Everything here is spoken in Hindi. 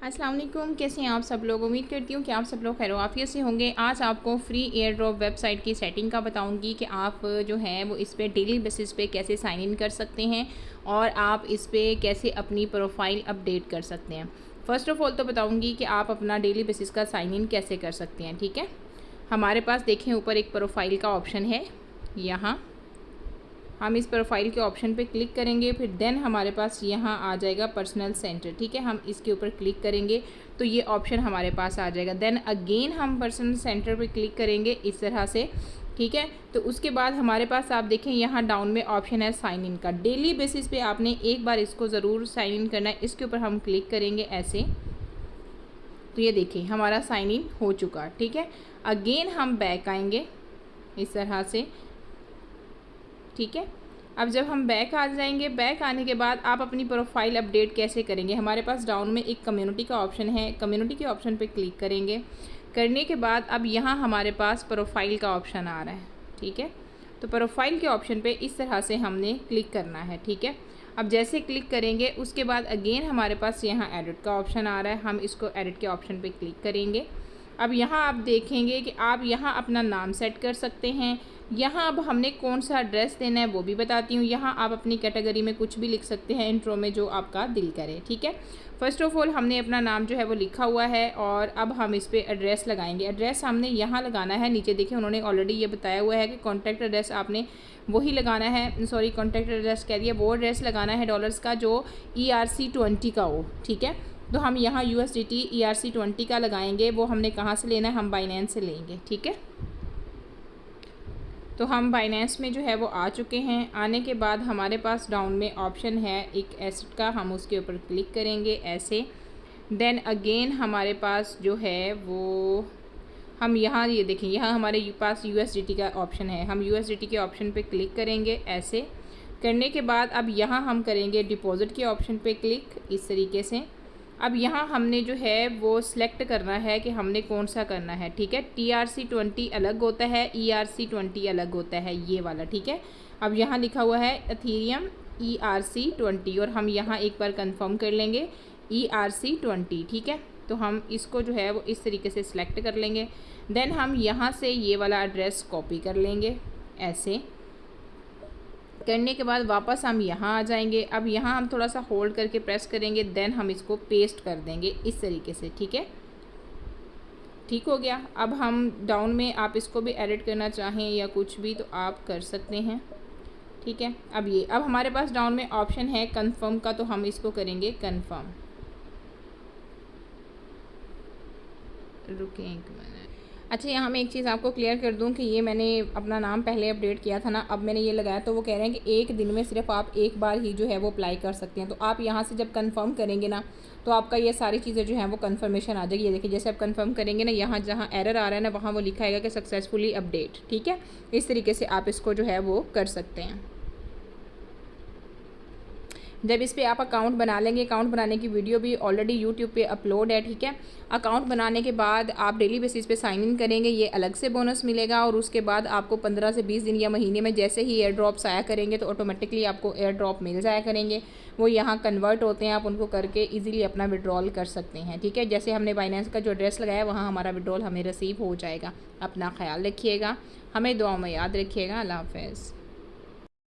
अस्सलाम वालेकुम, कैसे हैं आप सब लोग। उम्मीद करती हूँ कि आप सब लोग खैर-ओ-आफ़ियत से होंगे। आज आपको फ्री एयर ड्रॉप वेबसाइट की सेटिंग का बताऊँगी कि आप जो है वो इस पे डेली बेसिस पे कैसे साइन इन कर सकते हैं और आप इस पे कैसे अपनी प्रोफाइल अपडेट कर सकते हैं। फ़र्स्ट ऑफ़ ऑल तो बताऊँगी कि आप अपना डेली बेसिस का साइन इन कैसे कर सकते हैं, ठीक है। हमारे पास देखें ऊपर एक प्रोफाइल का ऑप्शन है, यहाँ हम इस प्रोफाइल के ऑप्शन पे क्लिक करेंगे, फिर देन हमारे पास यहाँ आ जाएगा पर्सनल सेंटर, ठीक है। हम इसके ऊपर क्लिक करेंगे तो ये ऑप्शन हमारे पास आ जाएगा। देन अगेन हम पर्सनल सेंटर पे क्लिक करेंगे इस तरह से, ठीक है। तो उसके बाद हमारे पास आप देखें यहाँ डाउन में ऑप्शन है साइन इन का। डेली बेसिस पे आपने एक बार इसको ज़रूर साइन इन करना है। इसके ऊपर हम क्लिक करेंगे ऐसे, तो ये देखिए हमारा साइन इन हो चुका, ठीक है। अगेन हम बैक आएंगे इस तरह से, ठीक है। अब जब हम बैक आ जाएंगे, बैक आने के बाद आप अपनी प्रोफाइल अपडेट कैसे करेंगे। हमारे पास डाउन में एक कम्युनिटी का ऑप्शन है, कम्युनिटी के ऑप्शन पे क्लिक करेंगे। करने के बाद अब यहाँ हमारे पास प्रोफाइल का ऑप्शन आ रहा है, ठीक है। तो प्रोफाइल के ऑप्शन पे इस तरह से हमने क्लिक करना है, ठीक है। अब जैसे क्लिक करेंगे उसके बाद अगेन हमारे पास यहाँ एडिट का ऑप्शन आ रहा है, हम इसको एडिट के ऑप्शन पे क्लिक करेंगे। अब यहाँ आप देखेंगे कि आप यहाँ अपना नाम सेट कर सकते हैं। यहाँ अब हमने कौन सा एड्रेस देना है वो भी बताती हूँ। यहाँ आप अपनी कैटेगरी में कुछ भी लिख सकते हैं इंट्रो में, जो आपका दिल करे, ठीक है। फ़र्स्ट ऑफ़ ऑल हमने अपना नाम जो है वो लिखा हुआ है और अब हम इस पर एड्रेस लगाएंगे। एड्रेस हमने यहाँ लगाना है, नीचे देखिए उन्होंने ऑलरेडी ये बताया हुआ है कि कॉन्टैक्ट एड्रेस आपने वही लगाना है, सॉरी कॉन्टैक्ट एड्रेस कह दिया, वो एड्रेस लगाना है डॉलर्स का जो ERC20 का हो, ठीक है। तो हम यहाँ USDT ERC20 का लगाएंगे। वो हमने कहाँ से लेना है, हम बाइनेंस से लेंगे, ठीक है। तो हम बाइनेंस में जो है वो आ चुके हैं। आने के बाद हमारे पास डाउन में ऑप्शन है एक एसेट का, हम उसके ऊपर क्लिक करेंगे ऐसे। देन अगेन हमारे पास जो है वो हम यहाँ ये देखें, यहाँ हमारे पास USDT का ऑप्शन है, हम USDT के ऑप्शन पे क्लिक करेंगे ऐसे। करने के बाद अब यहाँ हम करेंगे डिपॉज़िट के ऑप्शन पे क्लिक इस तरीके से। अब यहाँ हमने जो है वो सिलेक्ट करना है कि हमने कौन सा करना है, ठीक है। TRC20 अलग होता है, ERC20 अलग होता है, ये वाला, ठीक है। अब यहाँ लिखा हुआ है एथेरियम ERC20 और हम यहाँ एक बार कंफर्म कर लेंगे ERC20, ठीक है। तो हम इसको जो है वो इस तरीके से सिलेक्ट कर लेंगे। देन हम यहाँ से ये वाला एड्रेस कॉपी कर लेंगे ऐसे। करने के बाद वापस हम यहाँ आ जाएंगे। अब यहाँ हम थोड़ा सा होल्ड करके प्रेस करेंगे, देन हम इसको पेस्ट कर देंगे इस तरीके से, ठीक है। ठीक हो गया। अब हम डाउन में आप इसको भी एडिट करना चाहें या कुछ भी तो आप कर सकते हैं, ठीक है। अब हमारे पास डाउन में ऑप्शन है कन्फर्म का, तो हम इसको करेंगे कन्फर्म। रुकें एक मिनट। अच्छा, यहाँ मैं एक चीज़ आपको क्लियर कर दूँ कि ये मैंने अपना नाम पहले अपडेट किया था ना, अब मैंने ये लगाया तो वो कह रहे हैं कि एक दिन में सिर्फ आप एक बार ही जो है वो अप्लाई कर सकते हैं। तो आप यहाँ से जब कंफर्म करेंगे ना तो आपका ये सारी चीज़ें जो हैं वो कंफर्मेशन आ जाएगी। ये देखिए जैसे आप कंफर्म करेंगे ना, यहाँ जहाँ एरर आ रहा है ना वहाँ वो लिखा आएगा कि सक्सेसफुली अपडेट, ठीक है। इस तरीके से आप इसको जो है वो कर सकते हैं। जब इस पे आप अकाउंट बना लेंगे, अकाउंट बनाने की वीडियो भी ऑलरेडी यूट्यूब पे अपलोड है, ठीक है। अकाउंट बनाने के बाद आप डेली बेसिस पे साइन इन करेंगे, ये अलग से बोनस मिलेगा और उसके बाद आपको 15 से 20 दिन या महीने में जैसे ही एयर ड्रॉप्स आया करेंगे तो ऑटोमेटिकली आपको एयर ड्रॉप मिल जाया करेंगे। वो यहाँ कन्वर्ट होते हैं, आप उनको करके ईजिली अपना विड्रॉल कर सकते हैं, ठीक है। जैसे हमने बाइनेंस का जो एड्रेस लगाया वहाँ हमारा विड्रॉल हमें रिसीव हो जाएगा। अपना ख्याल रखिएगा, हमें दुआ में याद रखिएगा। अल्लाह हाफ़िज़।